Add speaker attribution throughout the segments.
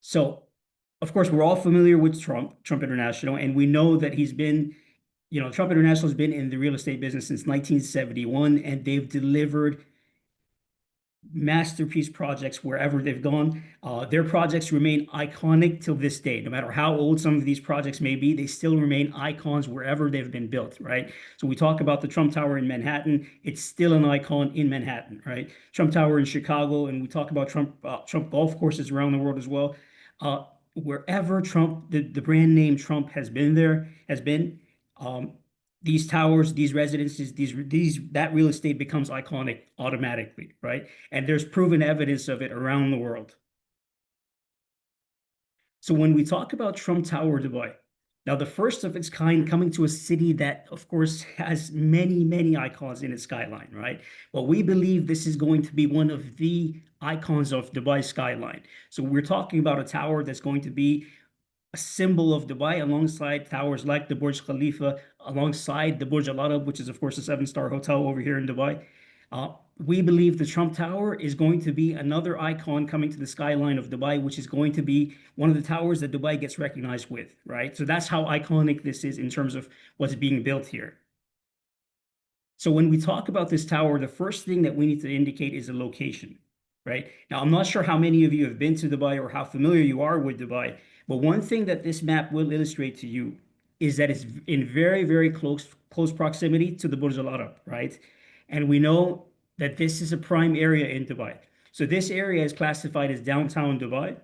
Speaker 1: So, of course, we're all familiar with Trump International, and we know that Trump International has been in the real estate business since 1971, and they've delivered masterpiece projects wherever they've gone. Their projects remain iconic till this day. No matter how old some of these projects may be, they still remain icons wherever they've been built, right? So we talk about the Trump Tower in Manhattan, it's still an icon in Manhattan, right? Trump Tower in Chicago, and we talk about Trump golf courses around the world as well. Wherever the brand name Trump has been, um, these towers, these residences, that real estate becomes iconic automatically, right? And there's proven evidence of it around the world. So when we talk about Trump Tower Dubai, now the first of its kind coming to a city that, of course, has many, many icons in its skyline, right? Well, we believe this is going to be one of the icons of Dubai skyline. So we're talking about a tower that's going to be a symbol of Dubai alongside towers like the Burj Khalifa, alongside the Burj Al Arab, which is, of course, a seven-star hotel over here in Dubai. Uh, we believe the Trump Tower is going to be another icon coming to the skyline of Dubai, which is going to be one of the towers that Dubai gets recognized with, right? So that's how iconic this is in terms of what's being built here. So when we talk about this tower, the first thing that we need to indicate is the location, right? Now, I'm not sure how many of you have been to Dubai or how familiar you are with Dubai, but one thing that this map will illustrate to you is that it's in very, very close proximity to the Burj Al Arab, right? And we know that this is a prime area in Dubai. So this area is classified as downtown Dubai,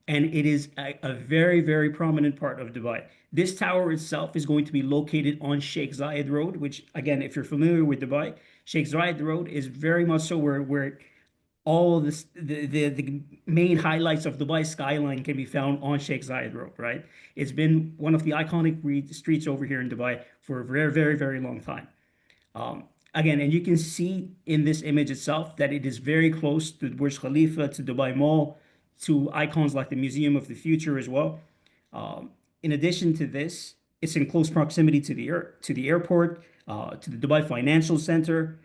Speaker 1: and it is a very, very prominent part of Dubai. This tower itself is going to be located on Sheikh Zayed Road, which, again, if you're familiar with Dubai, Sheikh Zayed Road is very much so where all of the main highlights of Dubai skyline can be found on Sheikh Zayed Road, right? It's been one of the iconic streets over here in Dubai for a very, very, very long time. Again, and you can see in this image itself that it is very close to Burj Khalifa, to Dubai Mall, to icons like the Museum of the Future as well. In addition to this, it's in close proximity to the airport, to the Dubai Financial Center,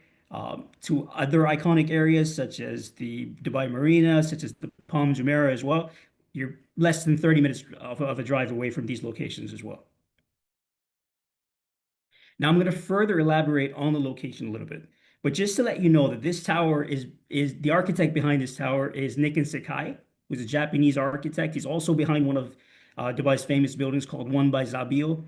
Speaker 1: to other iconic areas such as the Dubai Marina, such as the Palm Jumeirah as well. You're less than 30 minutes of a drive away from these locations as well. Now I'm going to further elaborate on the location a little bit, but just to let you know that this tower is the architect behind this tower is Nikken Sekai, who's a Japanese architect. He's also behind one of Dubai's famous buildings called One by Zabil.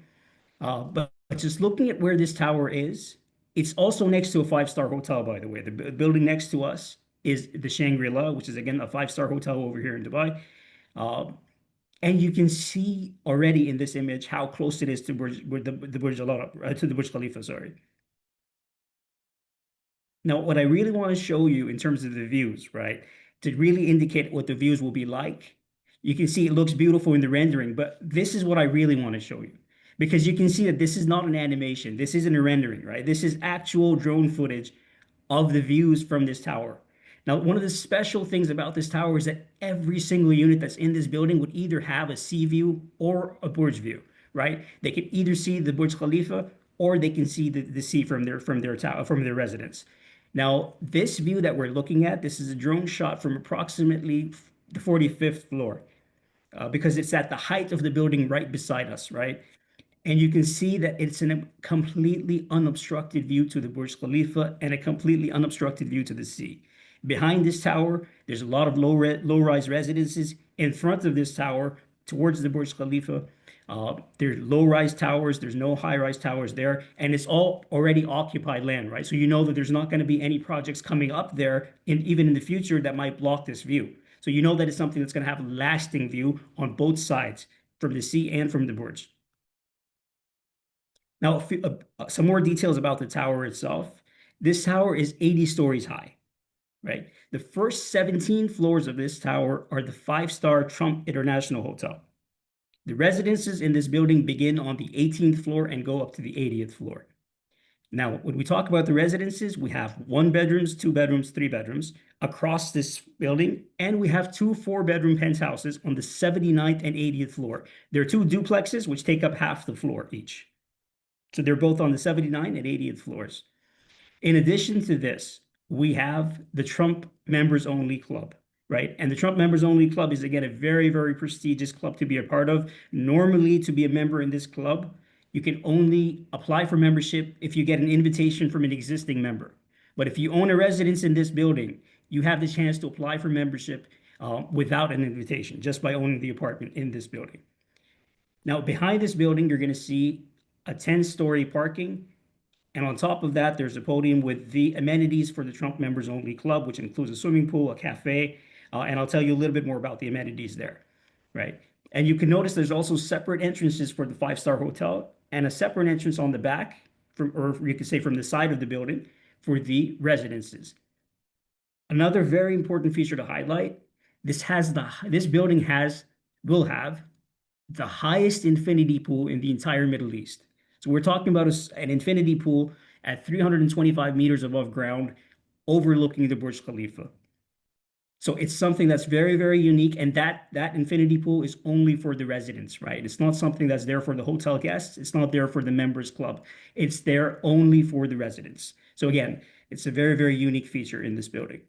Speaker 1: But just looking at where this tower is, it's also next to a five-star hotel, by the way. The building next to us is the Shangri-La, which is again a five-star hotel over here in Dubai. Uh, and you can see already in this image how close it is to the Burj Al Arab, to the Burj Khalifa, sorry. Now, what I really want to show you in terms of the views, right, to really indicate what the views will be like, you can see it looks beautiful in the rendering, but this is what I really want to show you. Because you can see that this is not an animation. This isn't a rendering, right? This is actual drone footage of the views from this tower. Now, one of the special things about this tower is that every single unit that's in this building would either have a sea view or a Burj view, right? They could either see the Burj Khalifa or they can see the sea from their tower from their residence. Now, this view that we're looking at, this is a drone shot from approximately the 45th floor, because it's at the height of the building right beside us, right? And you can see that it's in a completely unobstructed view to the Burj Khalifa and a completely unobstructed view to the sea. Behind this tower, there's a lot of low-rise residences. In front of this tower, towards the Burj Khalifa, there's low-rise towers. There's no high-rise towers there, and it's all already occupied land, right? So you know that there's not going to be any projects coming up there, even in the future, that might block this view. So you know that it's something that's going to have a lasting view on both sides, from the sea and from the Burj. Now, some more details about the tower itself. This tower is 80 stories high, right? The first 17 floors of this tower are the five-star Trump International Hotel. The residences in this building begin on the 18th floor and go up to the 80th floor. Now, when we talk about the residences, we have one bedrooms, two bedrooms, three bedrooms across this building, and we have two four-bedroom penthouses on the 79th and 80th floor. There are two duplexes, which take up half the floor each. So they're both on the 79th and 80th floors. In addition to this, we have the Trump Members Only Club. right? And the Trump Members Only Club is, again, a very, very prestigious club to be a part of. Normally, to be a member in this club, you can only apply for membership if you get an invitation from an existing member. But if you own a residence in this building, you have the chance to apply for membership without an invitation, just by owning the apartment in this building. Now, behind this building, you're going to see a 10-story parking. And on top of that, there's a podium with the amenities for the Trump Members Only Club, which includes a swimming pool, a cafe, and I'll tell you a little bit more about the amenities there, right? And you can notice there's also separate entrances for the five-star hotel and a separate entrance on the back, from, or you could say from the side of the building, for the residences. Another very important feature to highlight, this building will have the highest infinity pool in the entire Middle East. So we're talking about an infinity pool at 325 meters above ground, overlooking the Burj Khalifa. So it's something that's very, very unique, and that infinity pool is only for the residents, right? It's not something that's there for the hotel guests. It's not there for the members club. It's there only for the residents. So again, it's a very, very unique feature in this building.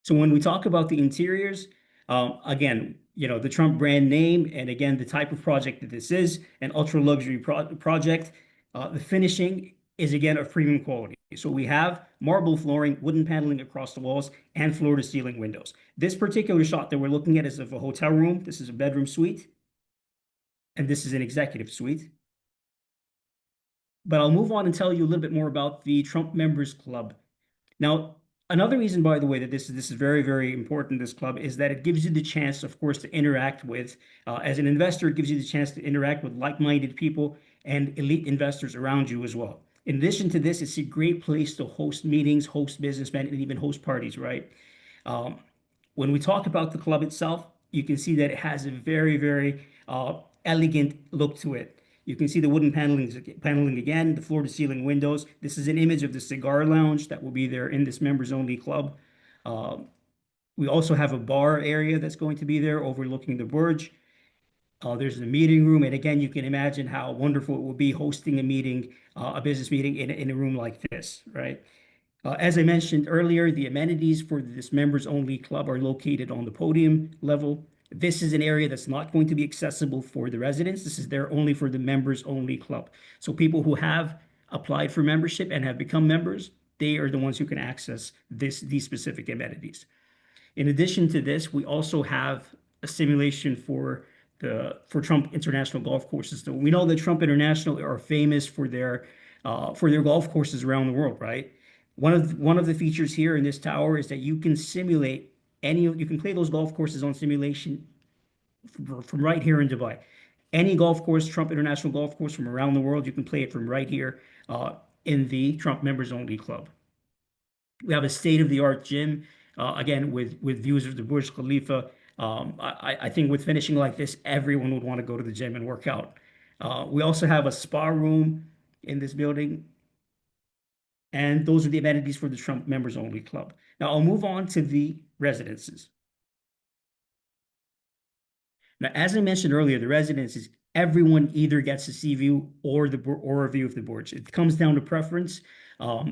Speaker 1: So when we talk about the interiors, again, the Trump brand name, and again, the type of project that this is, an ultra luxury project, the finishing is again of premium quality. So we have marble flooring, wooden paneling across the walls, and floor to ceiling windows. This particular shot that we're looking at is of a hotel room. This is a bedroom suite, and this is an executive suite. But I'll move on and tell you a little bit more about the Trump Members Club. Now, another reason, by the way, that this is very, very important, this club, is that it gives you the chance, of course, to interact with, as an investor, it gives you the chance to interact with like-minded people and elite investors around you as well. In addition to this, it's a great place to host meetings, host businessmen, and even host parties, right? Um, when we talk about the club itself, you can see that it has a very, very elegant look to it. You can see the wooden paneling again, the floor to ceiling windows. This is an image of the cigar lounge that will be there in this members only club. Uh, we also have a bar area that's going to be there overlooking the Burj. There's the meeting room. And again, you can imagine how wonderful it will be hosting a meeting, a business meeting in a room like this, right? As I mentioned earlier, the amenities for this members only club are located on the podium level. This is an area that's not going to be accessible for the residents. This is there only for the members only club. So people who have applied for membership and have become members, they are the ones who can access these specific amenities. In addition to this, we also have a simulation for Trump International golf courses. So we know that Trump International are famous for their golf courses around the world, right? One of the features here in this tower is that you can simulate you can play those golf courses on simulation from right here in Dubai. Any golf course, Trump International golf course from around the world, you can play it from right here in the Trump Members Only Club. We have a state-of-the-art gym, again, with views of the Burj Khalifa. I think with finishing like this, everyone would want to go to the gym and work out. We also have a spa room in this building. And those are the amenities for the Trump Members Only Club. Now I'll move on to the residences. Now, as I mentioned earlier, the residences, everyone either gets a sea view or a view of the Burj. It comes down to preference.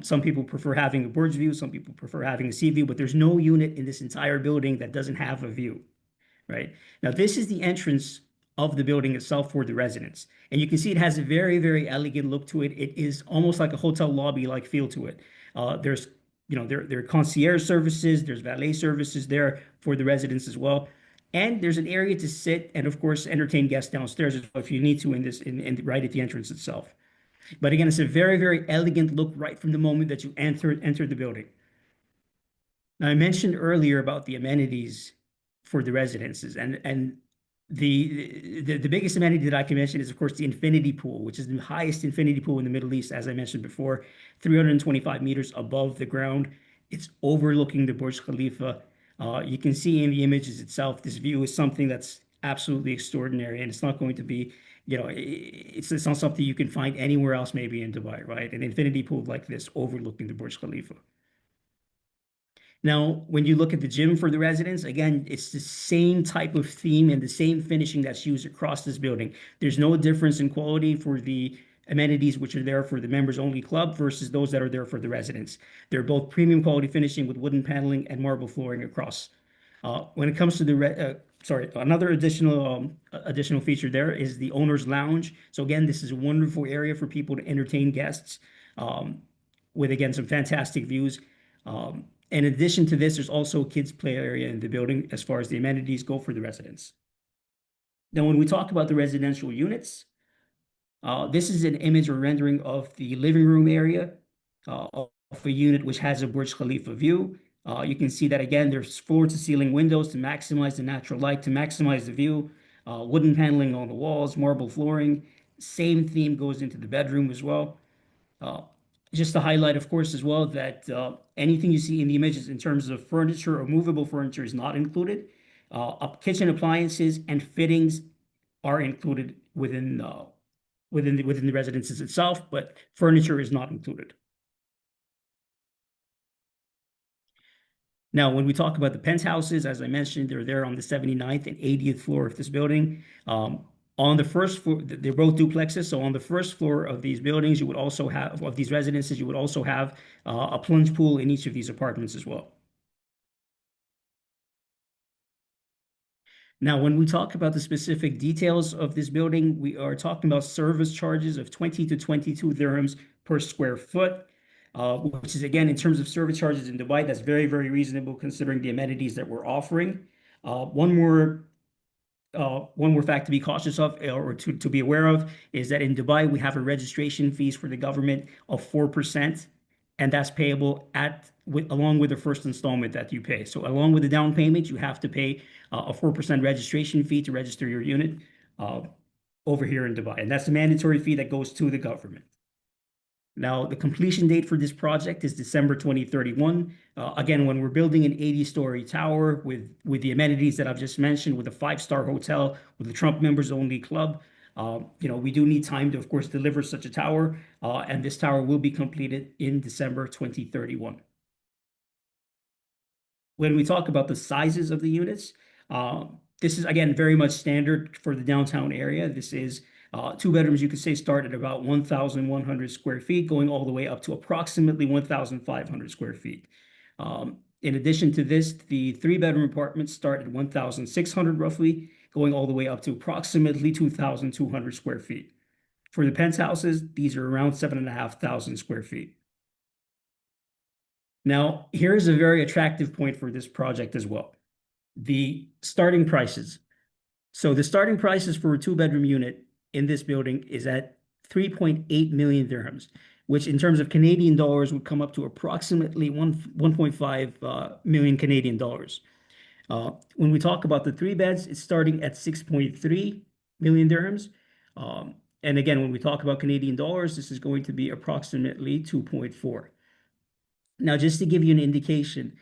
Speaker 1: Some people prefer having a Burj view, some people prefer having a sea view, but there's no unit in this entire building that doesn't have a view, right? Now, this is the entrance of the building itself for the residents. And you can see it has a very, very elegant look to it. It is almost like a hotel lobby-like feel to it. There are concierge services, there's valet services there for the residents as well. And there's an area to sit and, of course, entertain guests downstairs as well if you need to right at the entrance itself. But again, it's a very, very elegant look right from the moment that you enter the building. Now, I mentioned earlier about the amenities for the residences, and the biggest amenity that I can mention is, of course, the infinity pool, which is the highest infinity pool in the Middle East, as I mentioned before, 325 meters above the ground. It's overlooking the Burj Khalifa. You can see in the images itself, this view is something that's absolutely extraordinary, and it's not going to be, it's not something you can find anywhere else, maybe in Dubai, right? An infinity pool like this overlooking the Burj Khalifa. Now, when you look at the gym for the residents, again, it's the same type of theme and the same finishing that's used across this building. There's no difference in quality for the amenities which are there for the members only club versus those that are there for the residents. They're both premium quality finishing with wooden paneling and marble flooring across. When it comes to another additional feature there is the owner's lounge. So again, this is a wonderful area for people to entertain guests, um, with again some fantastic views. In addition to this, there's also a kids play area in the building as far as the amenities go for the residents. Now, when we talk about the residential units, this is an image or rendering of the living room area of a unit which has a Burj Khalifa view. You can see that again, there's floor to ceiling windows to maximize the natural light, to maximize the view, wooden paneling on the walls, marble flooring. Same theme goes into the bedroom as well. Uh, just to highlight, of course, as well, that anything you see in the images in terms of furniture or movable furniture is not included. Kitchen appliances and fittings are included within the residences itself, but furniture is not included. Now, when we talk about the penthouses, as I mentioned, they're there on the 79th and 80th floor of this building. On the first floor, they're both duplexes. So on the first floor of these buildings, you would also have, of these residences, you would also have a plunge pool in each of these apartments as well. Now, when we talk about the specific details of this building, we are talking about service charges of 20 to 22 dirhams per square foot, which is, again, in terms of service charges in Dubai, that's very, very reasonable considering the amenities that we're offering. One more fact to be cautious of, or to be aware of, is that in Dubai, we have a registration fees for the government of 4%, and that's payable along with the first installment that you pay. So along with the down payment, you have to pay a 4% registration fee to register your unit uh, over here in Dubai. And that's a mandatory fee that goes to the government. Now, the completion date for this project is December 2031. Again, when we're building an 80-story tower with the amenities that I've just mentioned, with a five-star hotel, with the Trump members only club, we do need time to, of course, deliver such a tower. And this tower will be completed in December 2031. When we talk about the sizes of the units, this is, again, very much standard for the downtown area. This is two bedrooms, you could say, start at about 1,100 square feet, going all the way up to approximately 1,500 square feet. In addition to this, the three-bedroom apartments start at 1,600 roughly, going all the way up to approximately 2,200 square feet. For the penthouses, these are around 7,500 square feet. Now, here's a very attractive point for this project as well. The starting prices. So the starting prices for a two-bedroom unit in this building is at 3.8 million dirhams, which in terms of Canadian dollars would come up to approximately 1.5 million Canadian dollars. When we talk about the three beds, it's starting at 6.3 million dirhams. And again, when we talk about Canadian dollars, this is going to be approximately 2.4. Now, just to give you an indication,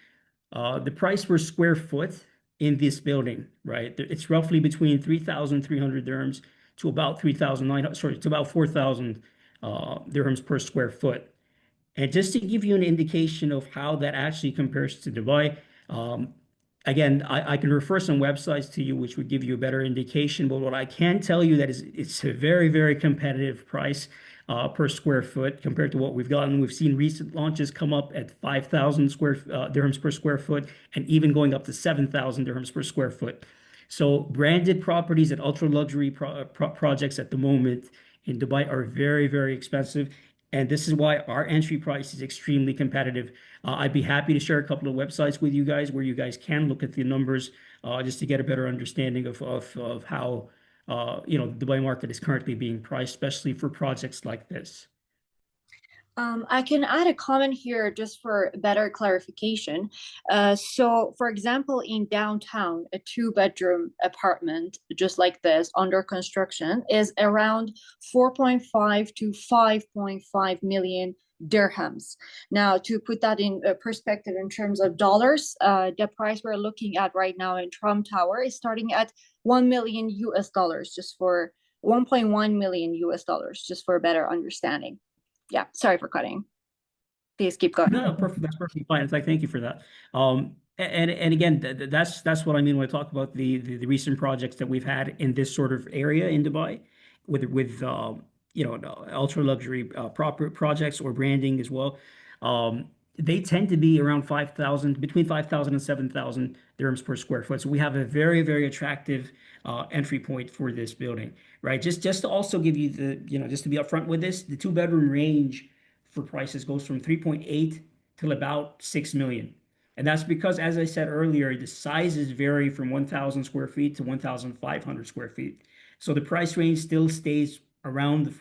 Speaker 1: the price per square foot in this building, right? It's roughly between 3,300 dirhams to about 3,900, sorry, to about 4,000 dirhams per square foot. And just to give you an indication of how that actually compares to Dubai, again, I can refer some websites to you which would give you a better indication. But what I can tell you that is it's a very, very competitive price per square foot compared to what we've gotten. We've seen recent launches come up at 5,000 dirhams per square foot, and even going up to 7,000 dirhams per square foot. So branded properties and ultra luxury projects at the moment in Dubai are very, very expensive. And this is why our entry price is extremely competitive. I'd be happy to share a couple of websites with you guys where you guys can look at the numbers just to get a better understanding of how the Dubai market is currently being priced, especially for projects like this.
Speaker 2: I can add a comment here just for better clarification. So, for example, in downtown, a two-bedroom apartment just like this under construction is around 4.5 to 5.5 million dirhams. Now, to put that in perspective in terms of dollars, the price we're looking at right now in Trump Tower is starting at 1 million US dollars, just for 1.1 million US dollars, just for a better understanding. Yeah, sorry for cutting. Please keep going.
Speaker 1: No, perfect. That's perfectly fine. It's like, thank you for that. And again, that's what I mean when I talk about the recent projects that we've had in this sort of area in Dubai, with ultra luxury proper projects or branding as well. They tend to be around 5,000, between 5,000 and 7,000 dirhams per square foot. So we have a very, very attractive entry point for this building, right? Just to also give you just to be upfront with this, the two-bedroom range for prices goes from 3.8 till about 6 million. And that's because, as I said earlier, the sizes vary from 1,000 square feet to 1,500 square feet. So the price range still stays around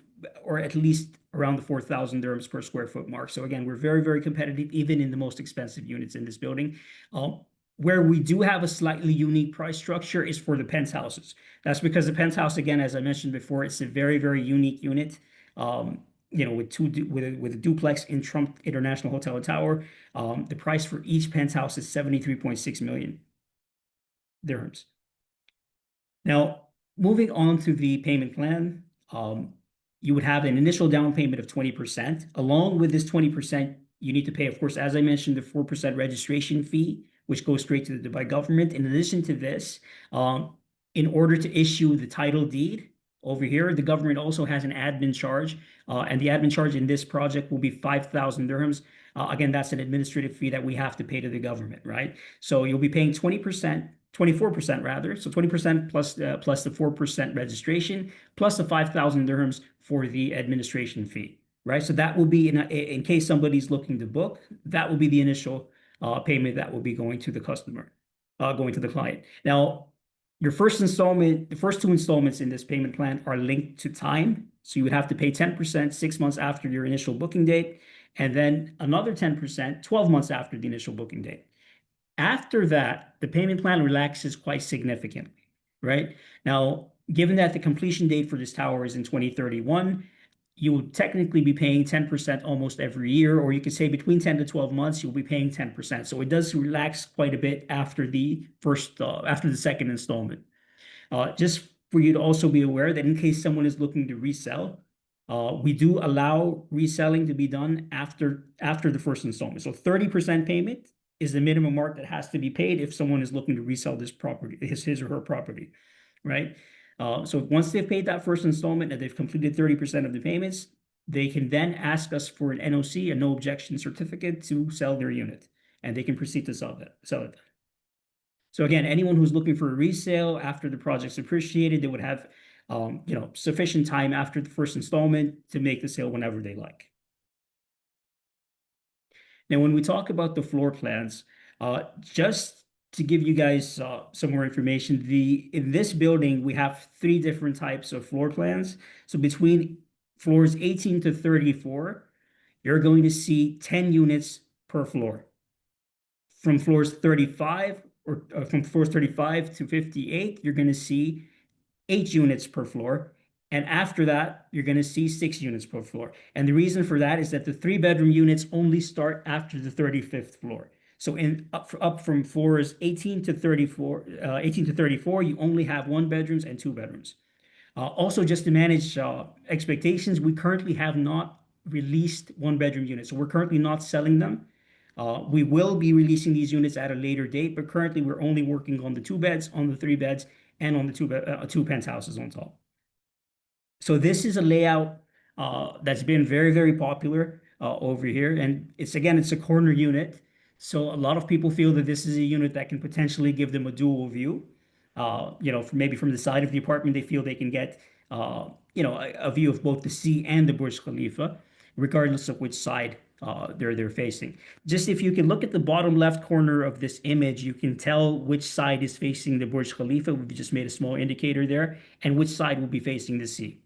Speaker 1: or at least around the 4,000 dirhams per square foot mark. So again, we're very, very competitive, even in the most expensive units in this building. Where we do have a slightly unique price structure is for the penthouses. That's because the penthouse, again, as I mentioned before, it's a very, very unique unit. With a duplex in Trump International Hotel and Tower, the price for each penthouse is 73.6 million dirhams. Now, moving on to the payment plan, you would have an initial down payment of 20%. Along with this 20%, you need to pay, of course, as I mentioned, the 4% registration fee, which goes straight to the Dubai government. In addition to this, in order to issue the title deed over here, the government also has an admin charge, and the admin charge in this project will be 5,000 dirhams. Again, that's an administrative fee that we have to pay to the government, right? So you'll be paying 20%, 24% rather. So 20% plus the 4% registration, plus the 5,000 dirhams for the administration fee, right? So that will be in case somebody's looking to book, that will be the initial payment that will be going to the customer, going to the client. Now, your first installment, the first two installments in this payment plan are linked to time. So you would have to pay 10% 6 months after your initial booking date, and then another 10% 12 months after the initial booking date. After that, the payment plan relaxes quite significantly, right? Now, given that the completion date for this tower is in 2031, you will technically be paying 10% almost every year, or you could say between 10 to 12 months, you'll be paying 10%. So it does relax quite a bit after after the second installment. Just for you to also be aware that in case someone is looking to resell, we do allow reselling to be done after the first installment. So 30% payment is the minimum mark that has to be paid if someone is looking to resell this property, his or her property, right? So once they've paid that first installment and they've completed 30% of the payments, they can then ask us for an NOC, a no objection certificate, to sell their unit, and they can proceed to sell it. So again, anyone who's looking for a resale after the project's appreciated, they would have sufficient time after the first installment to make the sale whenever they like. Now, when we talk about the floor plans, just to give you guys some more information, in this building, we have three different types of floor plans. So between floors 18 to 34, you're going to see 10 units per floor. From floors 35 from floors 35 to 58, you're going to see 8 units per floor. And after that, you're going to see 6 units per floor. And the reason for that is that the 3-bedroom units only start after the 35th floor. So up from floors 18 to 34, you only have 1 bedrooms and 2 bedrooms. Also, just to manage expectations, we currently have not released 1-bedroom units. So we're currently not selling them. We will be releasing these units at a later date, but currently we're only working on the 2 beds, on the 3 beds, and on the two penthouses on top. So this is a layout that's been very, very popular over here. And it's a corner unit. So a lot of people feel that this is a unit that can potentially give them a dual view. Maybe from the side of the apartment, they feel they can get, a view of both the sea and the Burj Khalifa, regardless of which side they're facing. Just if you can look at the bottom left corner of this image, you can tell which side is facing the Burj Khalifa. We've just made a small indicator there, and which side will be facing the sea.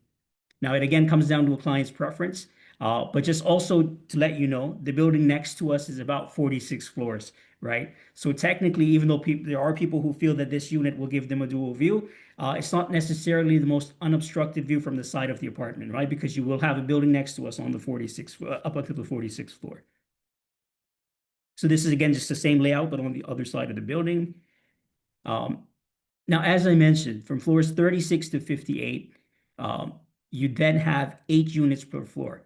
Speaker 1: Now, it again comes down to a client's preference, but just also to let you know, the building next to us is about 46 floors, right? So technically, even though there are people who feel that this unit will give them a dual view, it's not necessarily the most unobstructed view from the side of the apartment, right? Because you will have a building next to us on the 46th, up until the 46th floor. So this is, again, just the same layout, but on the other side of the building. Now, as I mentioned, from floors 36 to 58, you then have 8 units per floor,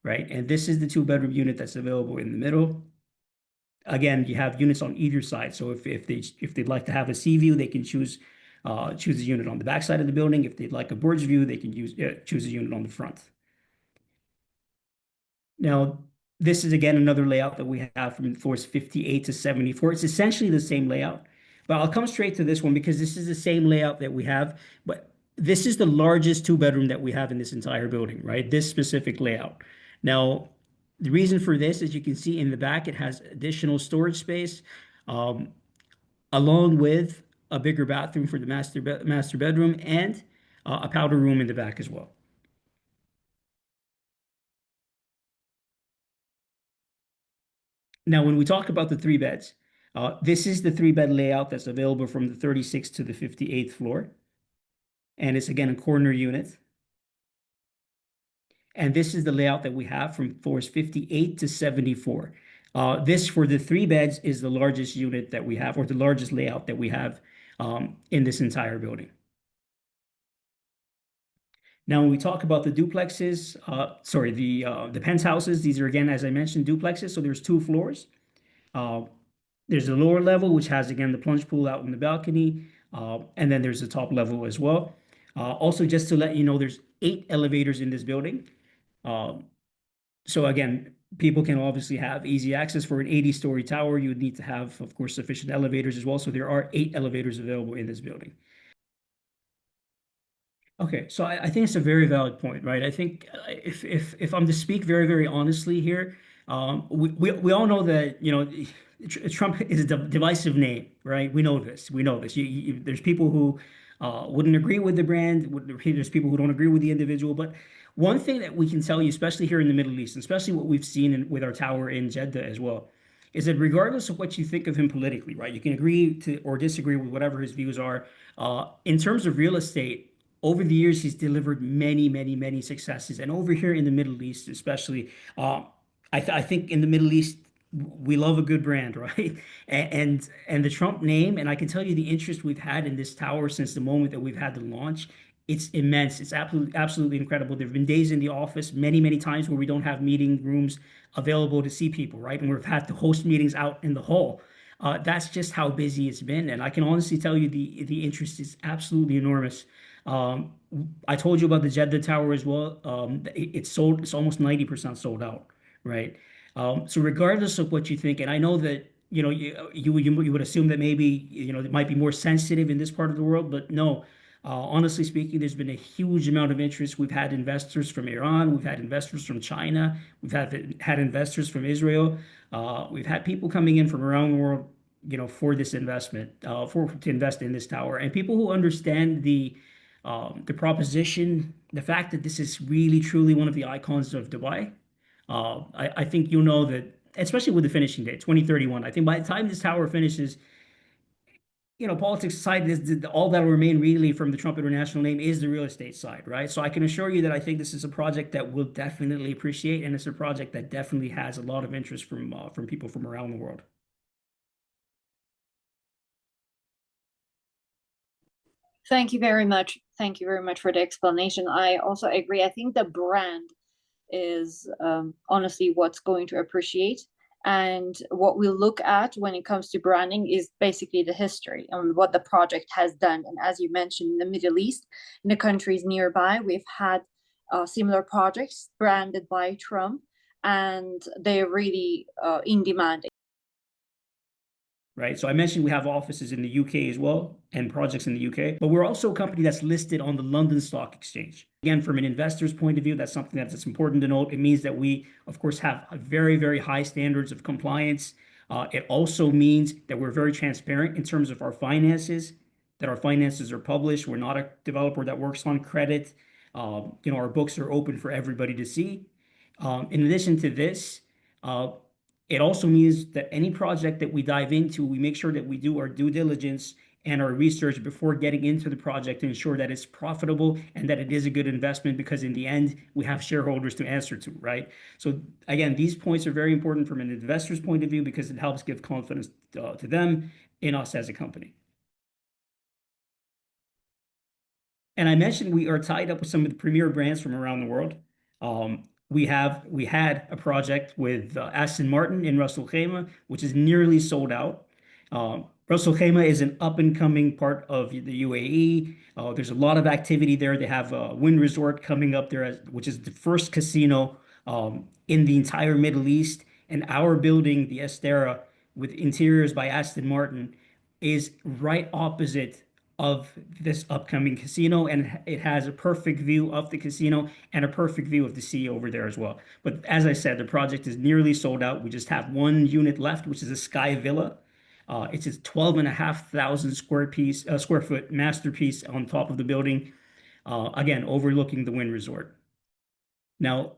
Speaker 1: right? And this is the 2-bedroom unit that's available in the middle. Again, you have units on either side. So if they'd like to have a sea view, they can choose a unit on the back side of the building. If they'd like a Burj view, they can choose a unit on the front. Now, this is again another layout that we have from floors 58 to 74. It's essentially the same layout, but I'll come straight to this one because this is the same layout that we have, but this is the largest two bedroom that we have in this entire building, right? This specific layout. Now, the reason for this, as you can see in the back, it has additional storage space, um, along with a bigger bathroom for the master bedroom and a powder room in the back as well. Now, when we talk about the three beds, this is the three bed layout that's available from the 36th to the 58th floor. And it's again a corner unit. And this is the layout that we have from floors 58 to 74. This for the three beds is the largest unit that we have, or the largest layout that we have in this entire building. Now, when we talk about the duplexes, sorry, the penthouses, these are again, as I mentioned, duplexes. So there's two floors. Uh, There's the lower level, which has again the plunge pool out in the balcony, and then there's the top level as well. Also, just to let you know, there's 8 elevators in this building. Um, so again, people can obviously have easy access for an 80-story tower. You would need to have, of course, sufficient elevators as well. So there are 8 elevators available in this building. Okay, so I think it's a very valid point, right? I think if I'm to speak very, very honestly here, we all know that, Trump is a divisive name, right? We know this. We know this. There's people who wouldn't agree with the brand. There's people who don't agree with the individual. But one thing that we can tell you, especially here in the Middle East, especially what we've seen with our tower in Jeddah as well, is that regardless of what you think of him politically, right? You can agree to or disagree with whatever his views are. In terms of real estate, over the years, he's delivered many, many, many successes. And over here in the Middle East, especially, I think in the Middle East, we love a good brand, right? And the Trump name, and I can tell you the interest we've had in this tower since the moment that we've had the launch, it's immense. It's absolutely incredible. There have been days in the office, many, many times where we don't have meeting rooms available to see people, right? And we've had to host meetings out in the hall. That's just how busy it's been, and I can honestly tell you the interest is absolutely enormous. Um, I told you about the Jeddah Tower as well. It's sold. It's almost 90% sold out, right? So regardless of what you think, and I know that you would assume that maybe it might be more sensitive in this part of the world, but no. Honestly speaking, there's been a huge amount of interest. We've had investors from Iran, we've had investors from China, we've had investors from Israel. We've had people coming in from around the world, for this investment, for to invest in this tower, and people who understand the proposition, the fact that this is really truly one of the icons of Dubai. I think you'll know that, especially with the finishing date, 2031. I think by the time this tower finishes, politics aside, all that will remain really from the Trump International name is the real estate side, right? So I can assure you that I think this is a project that we'll definitely appreciate, and it's a project that definitely has a lot of interest from people from around the world.
Speaker 2: Thank you very much. Thank you very much for the explanation. I also agree. I think the brand is honestly what's going to appreciate. And what we look at when it comes to branding is basically the history and what the project has done. And as you mentioned, in the Middle East, in the countries nearby, we've had similar projects branded by Trump, and they're really in demand.
Speaker 1: Right. So I mentioned we have offices in the UK as well and projects in the UK, but we're also a company that's listed on the London Stock Exchange. Again, from an investor's point of view, that's something that's important to note. It means that we, of course, have a very, very high standards of compliance. It also means that we're very transparent in terms of our finances, that our finances are published. We're not a developer that works on credit. Our books are open for everybody to see. In addition to this, uh, it also means that any project that we dive into, we make sure that we do our due diligence and our research before getting into the project to ensure that it's profitable and that it is a good investment, because in the end, we have shareholders to answer to, right? So again, these points are very important from an investor's point of view because it helps give confidence to them in us as a company. And I mentioned we are tied up with some of the premier brands from around the world. We had a project with Aston Martin in Ras Al Khaimah, which is nearly sold out. Ras Al Khaimah is an up and coming part of the UAE. There's a lot of activity there. They have a wind resort coming up there, which is the first casino in the entire Middle East. And our building, the Estera, with interiors by Aston Martin, is right opposite of this upcoming casino, and it has a perfect view of the casino and a perfect view of the sea over there as well. But as I said, the project is nearly sold out. We just have one unit left, which is a Sky Villa. It's a 12,500 square foot masterpiece on top of the building, again, overlooking the Wynn Resort. Now,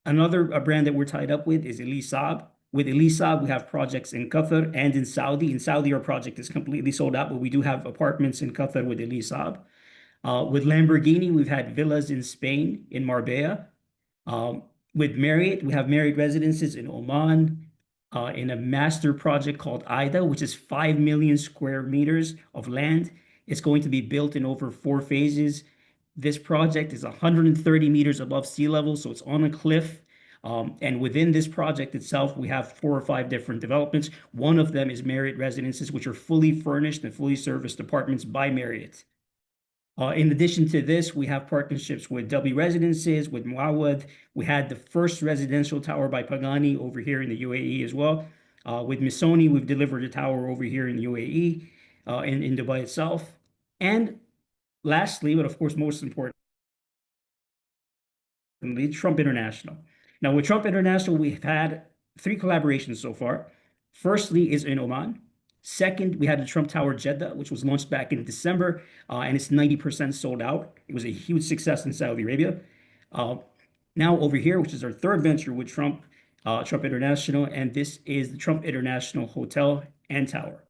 Speaker 1: another brand that we're tied up with is Elise Saab. With Elise Saab, we have projects in Qatar and in Saudi. In Saudi, our project is completely sold out, but we do have apartments in Qatar with Elise Saab. With Lamborghini, we've had villas in Spain, in Marbella. With Marriott, we have Marriott residences in Oman, in a master project called IDA, which is 5 million square meters of land. It's going to be built in over 4 phases. This project is 130 meters above sea level, so it's on a cliff. And within this project itself, we have 4 or 5 different developments. One of them is Marriott residences, which are fully furnished and fully serviced apartments by Marriott. In addition to this, we have partnerships with W Residences, with Muawad. We had the first residential tower by Pagani over here in the UAE as well. With Missoni, we've delivered a tower over here in the UAE, in Dubai itself. And lastly, but of course most importantly, Trump International. Now, with Trump International, we've had 3 collaborations so far. Firstly is in Oman. Second, we had the Trump Tower Jeddah, which was launched back in December, and it's 90% sold out. It was a huge success in Saudi Arabia. Uh, Now over here, which is our third venture with Trump, Trump International, and this is the Trump International Hotel and Tower.